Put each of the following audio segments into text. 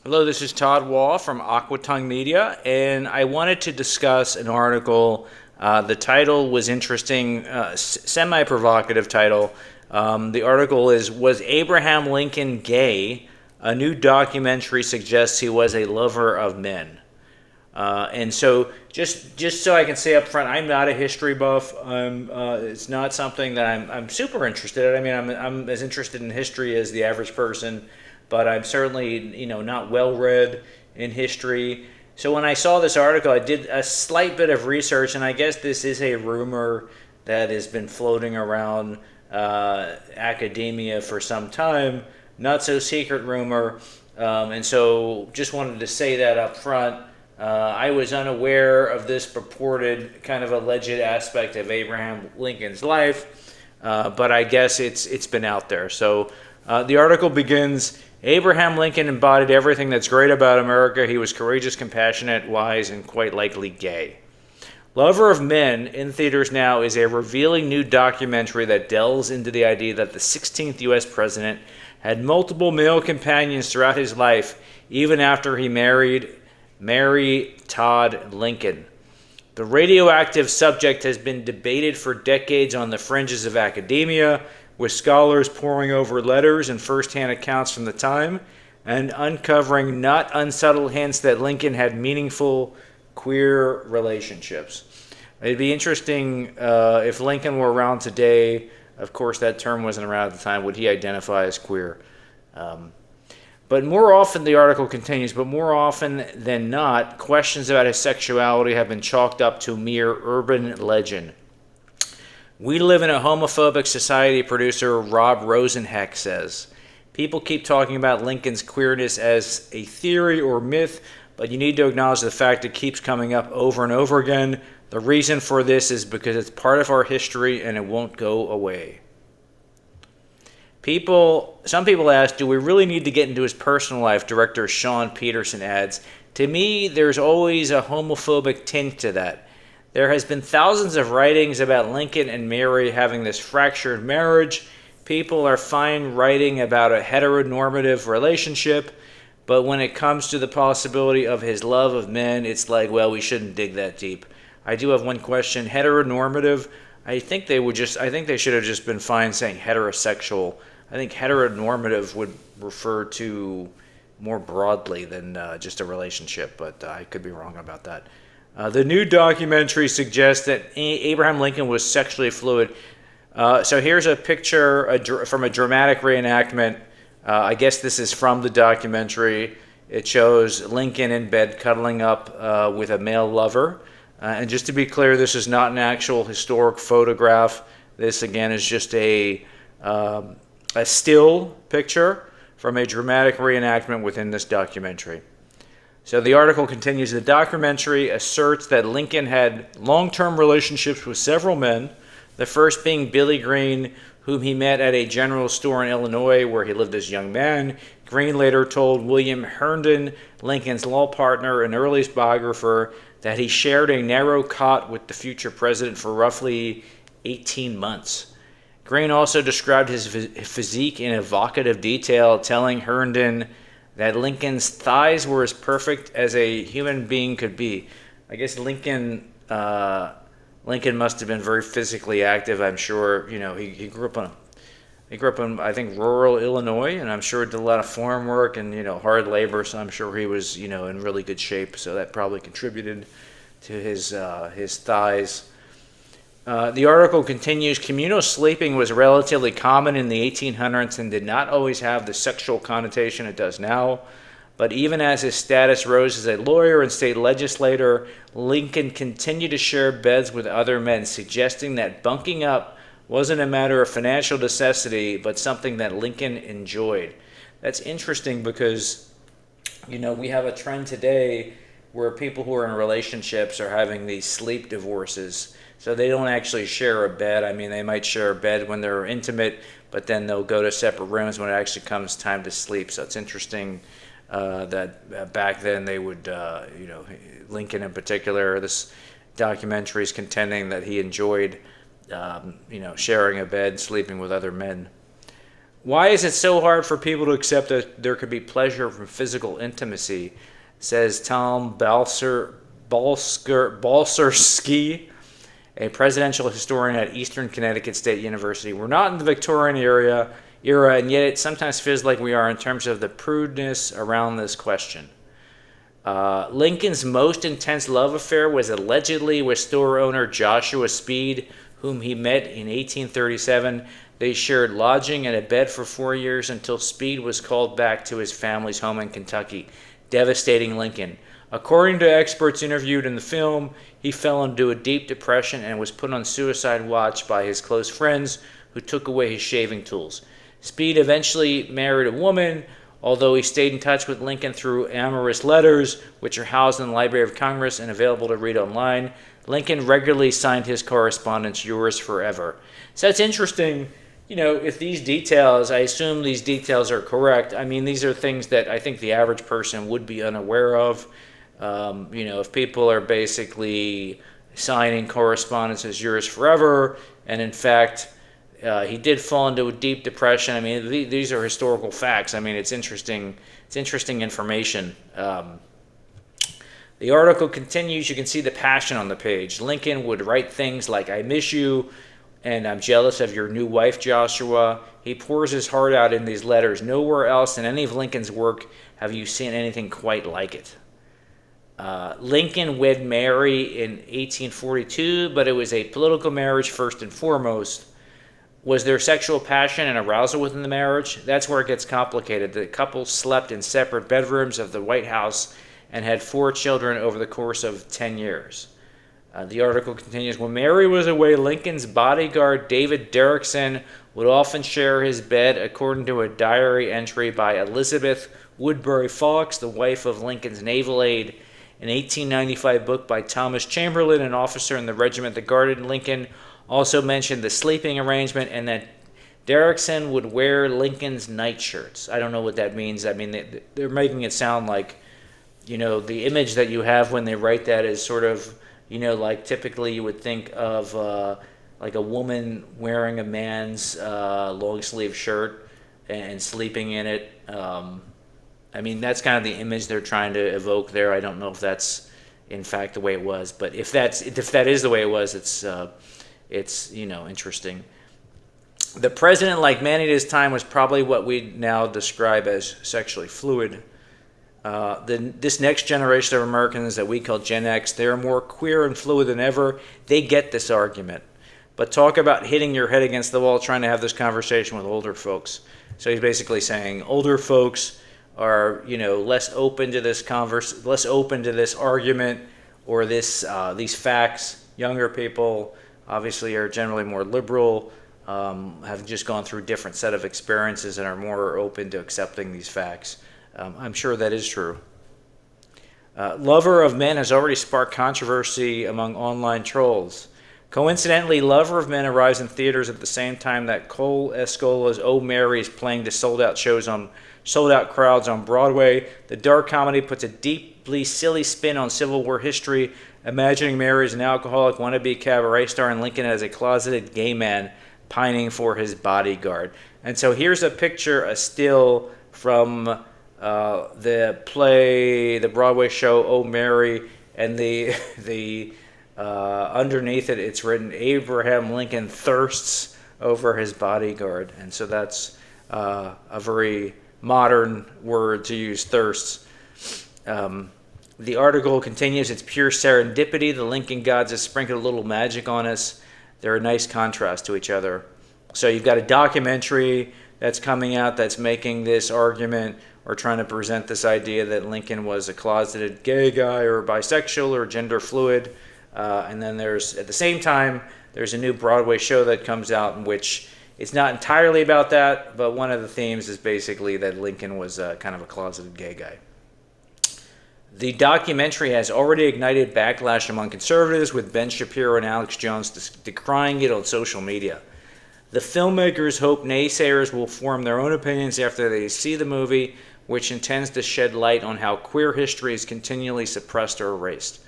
Hello, this is Todd Wall from Aquatongue Media, and I wanted to discuss an article. The title was interesting, semi-provocative title. The article is "Was Abraham Lincoln Gay? A new documentary suggests he was a lover of men." And so, just so I can say up front, I'm not a history buff. It's not something that I'm super interested in. I mean, I'm as interested in history as the average person, but I'm certainly not well read in history. So when I saw this article, I did a slight bit of research, and I guess this is a rumor that has been floating around academia for some time. Not so secret rumor, and so just wanted to say that up front. I was unaware of this purported kind of alleged aspect of Abraham Lincoln's life, but I guess it's been out there. So the article begins. Abraham Lincoln embodied everything that's great about America. He was courageous, compassionate, wise, and quite likely gay. Lover of Men, in theaters now, is a revealing new documentary that delves into the idea that the 16th U.S. president had multiple male companions throughout his life, even after he married Mary Todd Lincoln. The radioactive subject has been debated for decades on the fringes of academia, with scholars poring over letters and first-hand accounts from the time and uncovering not unsubtle hints that Lincoln had meaningful queer relationships. It'd be interesting if Lincoln were around today. Of course, that term wasn't around at the time. Would he identify as queer? But more often, the article continues, but more often than not, questions about his sexuality have been chalked up to mere urban legend. We live in a homophobic society, producer Rob Rosenheck says. People keep talking about Lincoln's queerness as a theory or myth, but you need to acknowledge the fact it keeps coming up over and over again. The reason for this is because it's part of our history and it won't go away. Some people ask, do we really need to get into his personal life? Director Sean Peterson adds, to me, there's always a homophobic tint to that. There has been thousands of writings about Lincoln and Mary having this fractured marriage. People are fine writing about a heteronormative relationship, but when it comes to the possibility of his love of men, it's like, well, we shouldn't dig that deep. I do have one question. Heteronormative, I think they should have just been fine saying heterosexual. I think heteronormative would refer to more broadly than just a relationship, but I could be wrong about that. The new documentary suggests that Abraham Lincoln was sexually fluid. So here's a picture from a dramatic reenactment. I guess this is from the documentary. It shows Lincoln in bed cuddling up with a male lover. And just to be clear, this is not an actual historic photograph. This, again, is just a still picture from a dramatic reenactment within this documentary. So the article continues, the documentary asserts that Lincoln had long-term relationships with several men, the first being Billy Green, whom he met at a general store in Illinois where he lived as a young man. Green later told William Herndon, Lincoln's law partner and earliest biographer, that he shared a narrow cot with the future president for roughly 18 months. Green also described his physique in evocative detail, telling Herndon that Lincoln's thighs were as perfect as a human being could be. I guess Lincoln must have been very physically active. I'm sure, he grew up in I think rural Illinois, and I'm sure did a lot of farm work and hard labor. So I'm sure he was in really good shape. So that probably contributed to his thighs. The article continues, communal sleeping was relatively common in the 1800s and did not always have the sexual connotation it does now. But even as his status rose as a lawyer and state legislator, Lincoln continued to share beds with other men, suggesting that bunking up wasn't a matter of financial necessity, but something that Lincoln enjoyed. That's interesting because, we have a trend today where people who are in relationships are having these sleep divorces. So they don't actually share a bed. I mean, they might share a bed when they're intimate, but then they'll go to separate rooms when it actually comes time to sleep. So it's interesting that back then they would, Lincoln in particular, this documentary is contending that he enjoyed, sharing a bed, sleeping with other men. Why is it so hard for people to accept that there could be pleasure from physical intimacy? Says Tom Balsersky, a presidential historian at Eastern Connecticut State University. We're not in the Victorian era, and yet it sometimes feels like we are in terms of the prudeness around this question. Lincoln's most intense love affair was allegedly with store owner Joshua Speed, whom he met in 1837. They shared lodging and a bed for 4 years until Speed was called back to his family's home in Kentucky, devastating Lincoln. According to experts interviewed in the film, he fell into a deep depression and was put on suicide watch by his close friends who took away his shaving tools. Speed eventually married a woman, although he stayed in touch with Lincoln through amorous letters, which are housed in the Library of Congress and available to read online. Lincoln regularly signed his correspondence, "Yours forever." So it's interesting, if these details, I assume these details are correct. I mean, these are things that I think the average person would be unaware of. If people are basically signing correspondences, "Yours forever," and in fact, he did fall into a deep depression. I mean, these are historical facts. I mean, it's interesting. It's interesting information. The article continues. You can see the passion on the page. Lincoln would write things like, "I miss you," and "I'm jealous of your new wife, Joshua." He pours his heart out in these letters. Nowhere else in any of Lincoln's work have you seen anything quite like it. Lincoln wed Mary in 1842, but it was a political marriage first and foremost. Was there sexual passion and arousal within the marriage? That's where it gets complicated. The couple slept in separate bedrooms of the White House and had 4 children over the course of 10 years. The article continues, when Mary was away, Lincoln's bodyguard, David Derrickson, would often share his bed, according to a diary entry by Elizabeth Woodbury Fawkes, the wife of Lincoln's naval aide. An 1895 book by Thomas Chamberlain, an officer in the regiment that guarded Lincoln, also mentioned the sleeping arrangement and that Derrickson would wear Lincoln's nightshirts. I don't know what that means. I mean, they're making it sound like, the image that you have when they write that is sort of, like typically you would think of like a woman wearing a man's long sleeve shirt and sleeping in it. I mean, that's kind of the image they're trying to evoke there. I don't know if that's in fact the way it was, but if that is the way it was, it's interesting. The president, like many at his time, was probably what we now describe as sexually fluid. This next generation of Americans that we call Gen X, they're more queer and fluid than ever. They get this argument. But talk about hitting your head against the wall trying to have this conversation with older folks. So he's basically saying older folks are, less open to this less open to this argument or these facts. Younger people obviously are generally more liberal, have just gone through a different set of experiences and are more open to accepting these facts. I'm sure that is true. Lover of Men has already sparked controversy among online trolls. Coincidentally, Lover of Men arrives in theaters at the same time that Cole Escola's Oh Mary is playing to sold-out crowds on Broadway. The dark comedy puts a deeply silly spin on Civil War history, imagining Mary as an alcoholic wannabe cabaret star and Lincoln as a closeted gay man pining for his bodyguard. And so here's a picture, a still from the play, the Broadway show Oh Mary, and the underneath it, it's written, Abraham Lincoln thirsts over his bodyguard. And so that's a very modern word to use, thirsts. The article continues, it's pure serendipity. The Lincoln gods have sprinkled a little magic on us. They're a nice contrast to each other. So you've got a documentary that's coming out that's making this argument or trying to present this idea that Lincoln was a closeted gay guy or bisexual or gender fluid. And then at the same time, there's a new Broadway show that comes out in which it's not entirely about that, but one of the themes is basically that Lincoln was kind of a closeted gay guy. The documentary has already ignited backlash among conservatives, with Ben Shapiro and Alex Jones decrying it on social media. The filmmakers hope naysayers will form their own opinions after they see the movie, which intends to shed light on how queer history is continually suppressed or erased.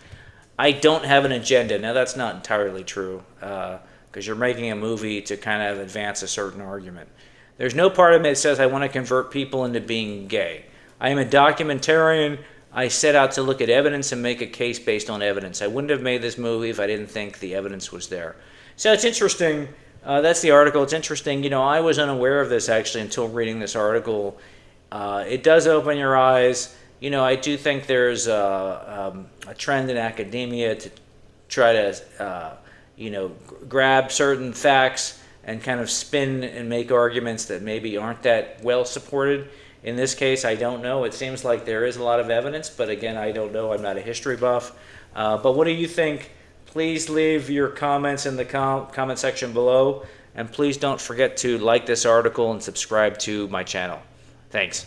I don't have an agenda. Now, that's not entirely true, because you're making a movie to kind of advance a certain argument. There's no part of me that says I want to convert people into being gay. I am a documentarian. I set out to look at evidence and make a case based on evidence. I wouldn't have made this movie if I didn't think the evidence was there. So it's interesting. That's the article. It's interesting. You know, I was unaware of this actually until reading this article. It does open your eyes. You know, I do think there's a trend in academia to try to, grab certain facts and kind of spin and make arguments that maybe aren't that well supported. In this case, I don't know. It seems like there is a lot of evidence, but again, I don't know. I'm not a history buff. But what do you think? Please leave your comments in the comment section below. And please don't forget to like this article and subscribe to my channel. Thanks.